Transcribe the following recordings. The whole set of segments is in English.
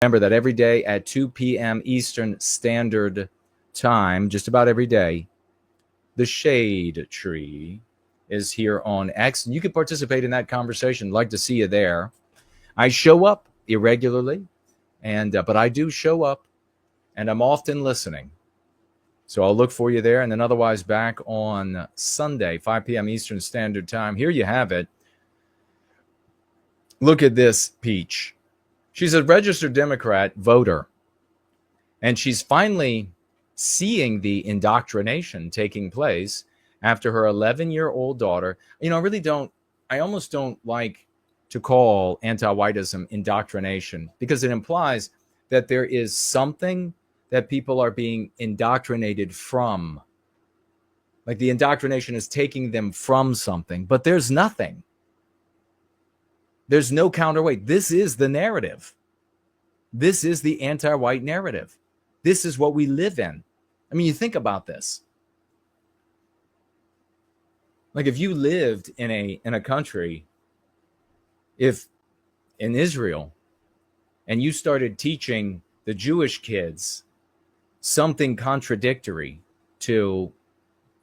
Remember that every day at 2 p.m. Eastern Standard Time, just about every day, the Shade Tree is here on X. You can participate in that conversation. I'd like to see you there. I show up irregularly, but I do show up, and I'm often listening. So I'll look for you there, and then otherwise back on Sunday, 5 p.m. Eastern Standard Time. Here you have it. Look at this peach. She's a registered Democrat voter, and she's finally seeing the indoctrination taking place after her 11-year-old daughter. I almost don't like to call anti-whiteism indoctrination because it implies that there is something that people are being indoctrinated from. Like the indoctrination is taking them from something, but there's nothing. There's no counterweight. This is the narrative. This is the anti-white narrative. This is what we live in. I mean, you think about this. Like if you lived in a country, if in Israel, and you started teaching the Jewish kids something contradictory to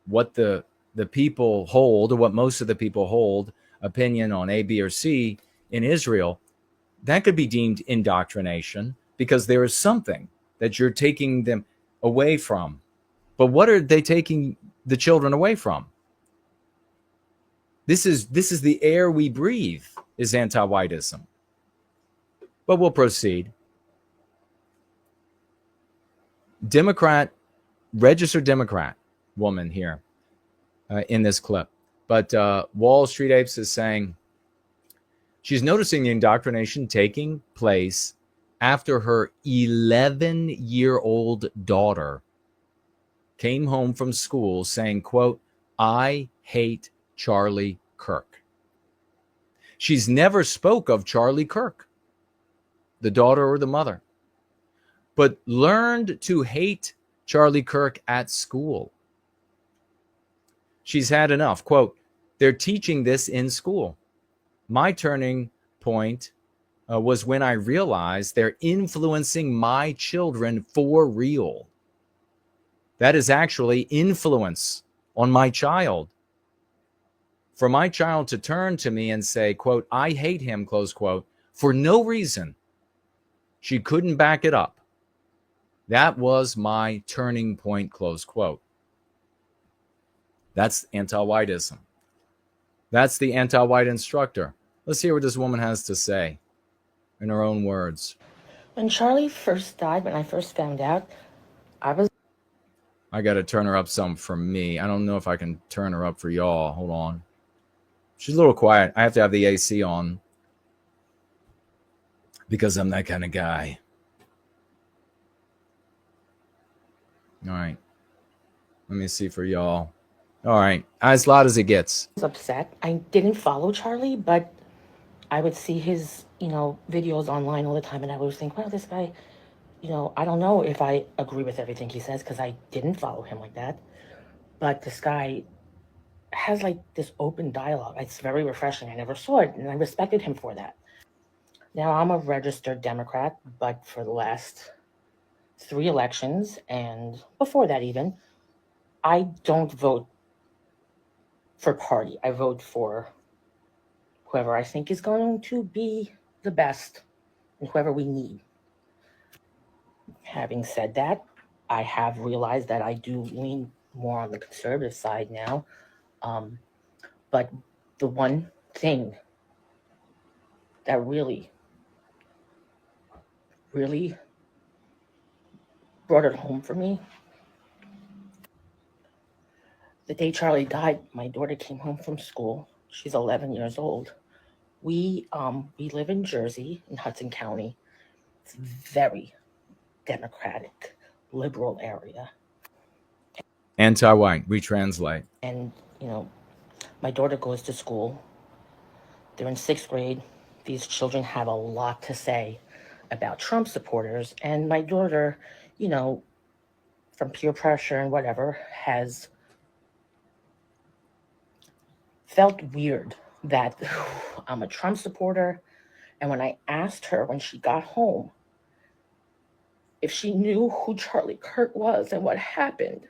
what the people hold, or what most of the people hold, opinion on A, B, or C in Israel, that could be deemed indoctrination because there is something that you're taking them away from. But what are they taking the children away from? This is the air we breathe, is anti-whiteism. But we'll proceed. Registered Democrat woman here in this clip. But Wall Street Apes is saying she's noticing the indoctrination taking place after her 11-year-old daughter came home from school saying, quote, "I hate Charlie Kirk." She's never spoke of Charlie Kirk, the daughter or the mother, but learned to hate Charlie Kirk at school. She's had enough. Quote, "They're teaching this in school. My turning point was when I realized they're influencing my children for real. That is actually influence on my child. For my child to turn to me and say, quote, 'I hate him,' close quote, for no reason. She couldn't back it up. That was my turning point," close quote. That's anti-whiteism. That's the anti-white instructor. Let's hear what this woman has to say in her own words. When Charlie first died, when I first found out, I got to turn her up some for me. I don't know if I can turn her up for y'all. Hold on. She's a little quiet. I have to have the AC on because I'm that kind of guy. All right. Let me see for y'all. All right. As loud as it gets. I was upset. I didn't follow Charlie, but I would see his, videos online all the time, and I would think, wow, this guy, I don't know if I agree with everything he says because I didn't follow him like that. But this guy has like this open dialogue. It's very refreshing. I never saw it, and I respected him for that. Now, I'm a registered Democrat, but for the last 3 elections, and before that even, I don't vote for party. I vote for whoever I think is going to be the best and whoever we need. Having said that, I have realized that I do lean more on the conservative side now. But the one thing that really, really brought it home for me, the day Charlie died, my daughter came home from school. She's 11 years old. We live in Jersey, in Hudson County. It's very democratic, liberal area. Anti-white. Retranslate. And, my daughter goes to school. They're in 6th grade. These children have a lot to say about Trump supporters. And my daughter, from peer pressure and whatever, has felt weird that I'm a Trump supporter. And when I asked her when she got home, if she knew who Charlie Kirk was and what happened,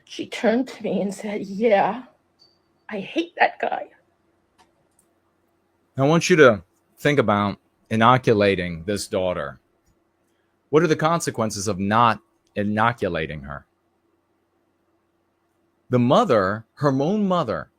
she turned to me and said, "Yeah, I hate that guy." I want you to think about inoculating this daughter. What are the consequences of not inoculating her? The mother, her own mother,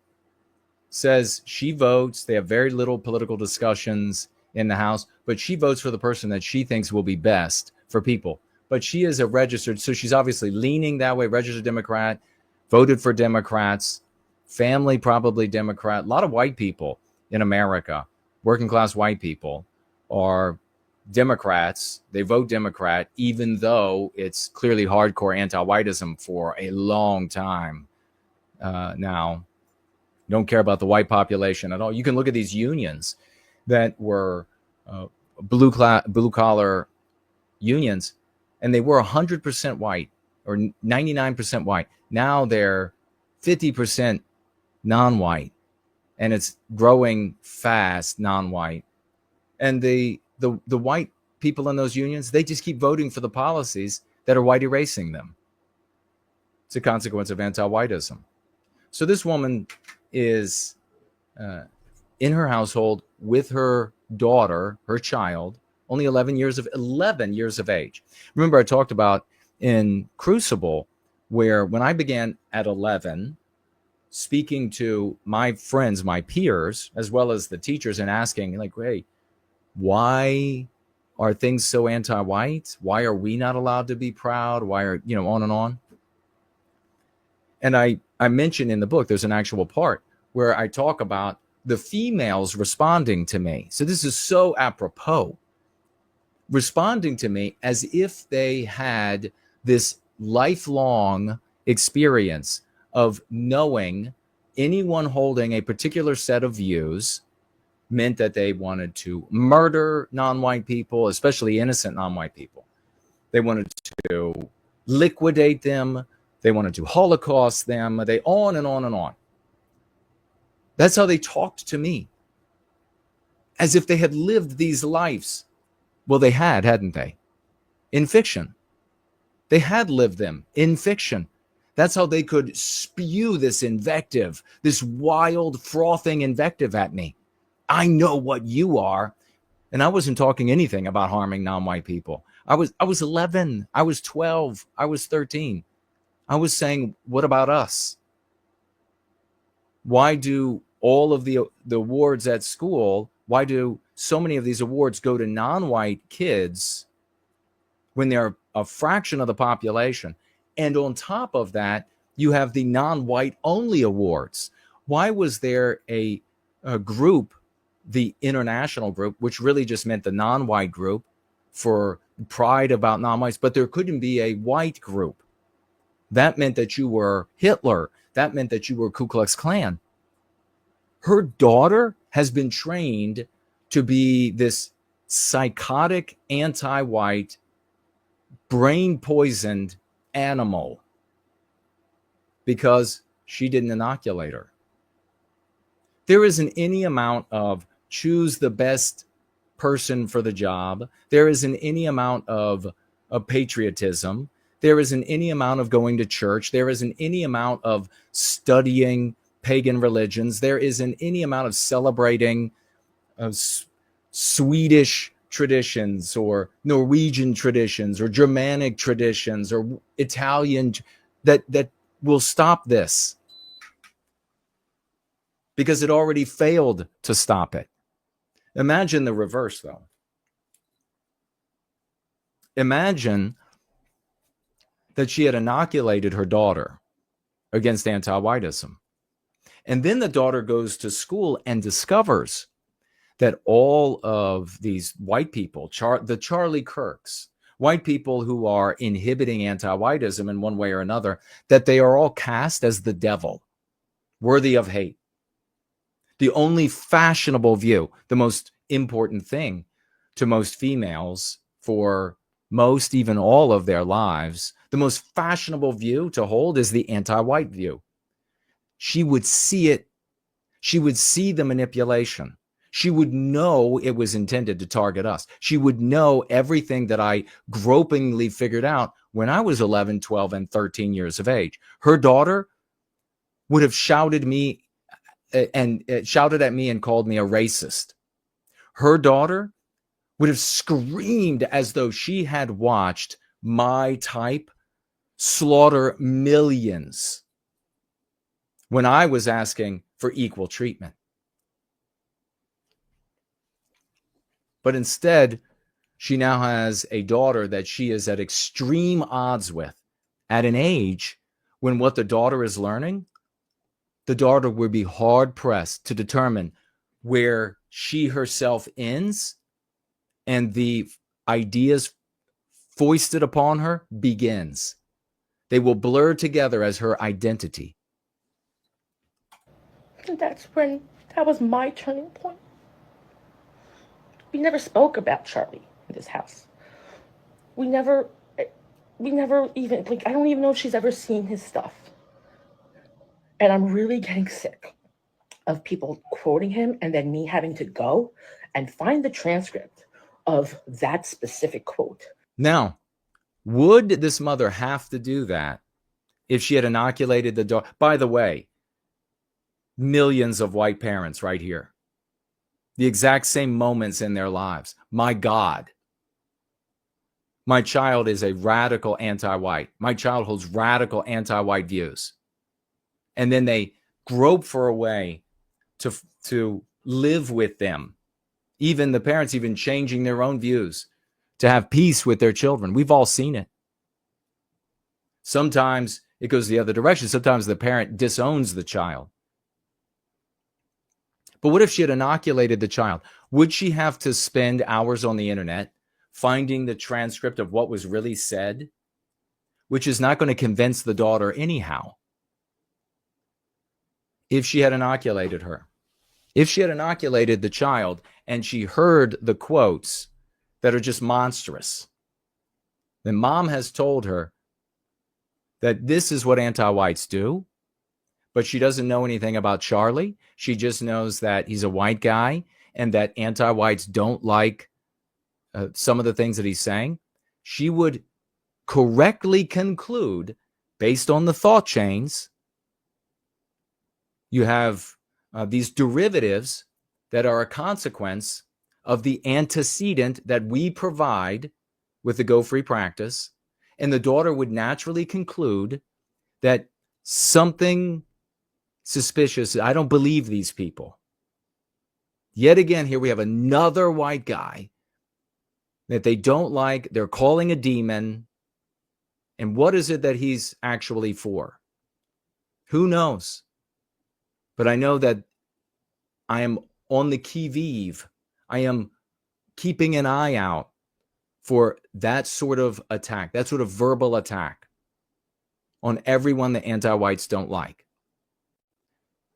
says she votes. They have very little political discussions in the House, but she votes for the person that she thinks will be best for people. But she is a registered, so she's obviously leaning that way, registered Democrat, voted for Democrats, family probably Democrat. A lot of white people in America, working class white people, are Democrats. They vote Democrat, even though it's clearly hardcore anti-whiteism for a long time now. Don't care about the white population at all. You can look at these unions that were blue collar unions, and they were 100% white or 99% white. Now they're 50% non-white, and it's growing fast non-white. And the white people in those unions, they just keep voting for the policies that are white erasing them. It's a consequence of anti-whiteism. So this woman is in her household with her daughter, her child, only 11 years of age. Remember, I talked about in Crucible, where when I began at 11, speaking to my friends, my peers, as well as the teachers, and asking, like, hey, why are things so anti-white? Why are we not allowed to be proud? Why are, on and on? And I mentioned in the book, there's an actual part where I talk about the females responding to me. So this is so apropos. Responding to me as if they had this lifelong experience of knowing anyone holding a particular set of views meant that they wanted to murder non-white people, especially innocent non-white people. They wanted to liquidate them. They wanted to Holocaust them. They on and on and on. That's how they talked to me, as if they had lived these lives. Well, they had, hadn't they? In fiction. They had lived them in fiction. That's how they could spew this invective, this wild, frothing invective at me. I know what you are. And I wasn't talking anything about harming non-white people. I was 11. I was 12. I was 13. I was saying, what about us? Why do all of the awards at school, why do so many of these awards go to non-white kids when they're a fraction of the population? And on top of that, you have the non-white only awards. Why was there a group, the international group, which really just meant the non-white group for pride about non-whites, but there couldn't be a white group? That meant that you were Hitler. That meant that you were Ku Klux Klan. Her daughter has been trained to be this psychotic, anti-white, brain-poisoned animal because she didn't inoculate her. There isn't any amount of choose the best person for the job. There isn't any amount of patriotism. There isn't any amount of going to church. There isn't any amount of studying pagan religions. There isn't any amount of celebrating Swedish traditions or Norwegian traditions or Germanic traditions or Italian that will stop this, because it already failed to stop it. Imagine the reverse, though. Imagine that she had inoculated her daughter against anti-whiteism. And then the daughter goes to school and discovers that all of these white people, the Charlie Kirks, white people who are inhibiting anti-whiteism in one way or another, that they are all cast as the devil, worthy of hate. The only fashionable view, the most important thing to most females for most, even all of their lives, the most fashionable view to hold is the anti-white view. She would see it. She would see the manipulation. She would know it was intended to target us. She would know everything that I gropingly figured out when I was 11, 12, and 13 years of age. Her daughter would have shouted at me and called me a racist. Her daughter would have screamed as though she had watched my type slaughter millions when I was asking for equal treatment. But instead, she now has a daughter that she is at extreme odds with at an age when what the daughter is learning, the daughter would be hard pressed to determine where she herself ends and the ideas foisted upon her begins. They will blur together as her identity. And that was my turning point. We never spoke about Charlie in this house. We never even, like, I don't even know if she's ever seen his stuff. And I'm really getting sick of people quoting him and then me having to go and find the transcript of that specific quote. Now, would this mother have to do that if she had inoculated the daughter? By the way, millions of white parents right here. The exact same moments in their lives. My God. My child is a radical anti-white. My child holds radical anti-white views. And then they grope for a way to live with them. Even the parents even changing their own views to have peace with their children. We've all seen it. Sometimes it goes the other direction. Sometimes the parent disowns the child. But what if she had inoculated the child? Would she have to spend hours on the internet finding the transcript of what was really said, which is not going to convince the daughter anyhow? If she had inoculated her, if she had inoculated the child and she heard the quotes that are just monstrous, then mom has told her that this is what anti-whites do, but she doesn't know anything about Charlie. She just knows that he's a white guy and that anti-whites don't like some of the things that he's saying. She would correctly conclude, based on the thought chains, you have these derivatives that are a consequence of the antecedent that we provide with the Go Free practice. And the daughter would naturally conclude that something suspicious, I don't believe these people. Yet again, here we have another white guy that they don't like. They're calling a demon. And what is it that he's actually for? Who knows? But I know that I am on the qui vive. I am keeping an eye out for that sort of attack, that sort of verbal attack on everyone that anti-whites don't like.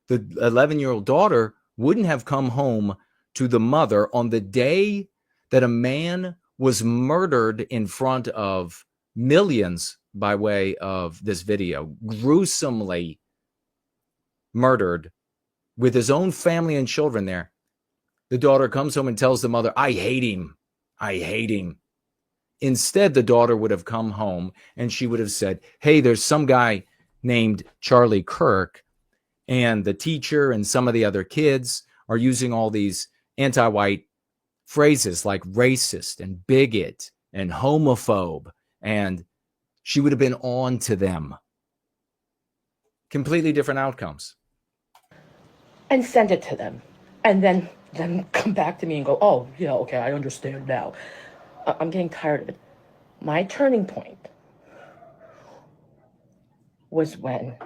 The 11-year-old daughter wouldn't have come home to the mother on the day that a man was murdered in front of millions by way of this video, gruesomely murdered with his own family and children there. The daughter comes home and tells the mother, I hate him. I hate him. Instead, the daughter would have come home and she would have said, hey, there's some guy named Charlie Kirk, and the teacher and some of the other kids are using all these anti-white phrases like racist and bigot and homophobe. And she would have been on to them. Completely different outcomes. And send it to them. And then come back to me and go, oh, yeah, okay, I understand now. I'm getting tired of it. My turning point was when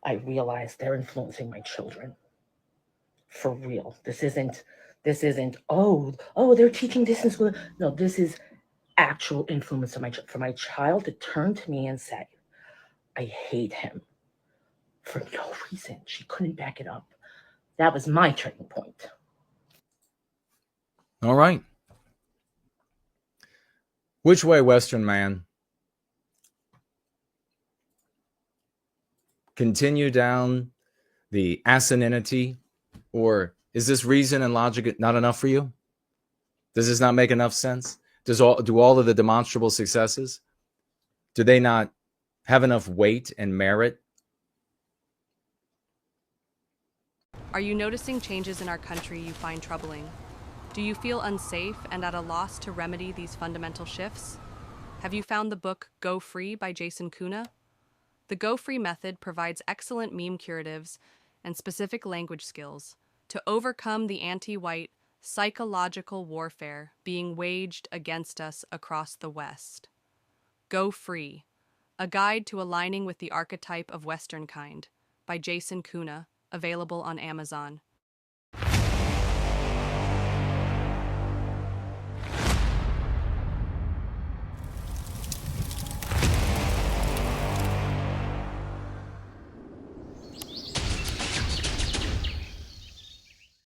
I realized they're influencing my children. For real. This isn't, they're teaching this in school. No, this is actual influence for my child to turn to me and say, I hate him. For no reason. She couldn't back it up. That was my turning point. All right. Which way, Western man? Continue down the asininity or Is this reason and logic not enough for you? Does this not make enough sense? Do all of the demonstrable successes, do they not have enough weight and merit? Are you noticing changes in our country you find troubling? Do you feel unsafe and at a loss to remedy these fundamental shifts? Have you found the book Go Free by Jason Köhne? The Go Free method provides excellent meme curatives and specific language skills to overcome the anti-white psychological warfare being waged against us across the West. Go Free, a guide to aligning with the archetype of Western kind by Jason Köhne, available on Amazon.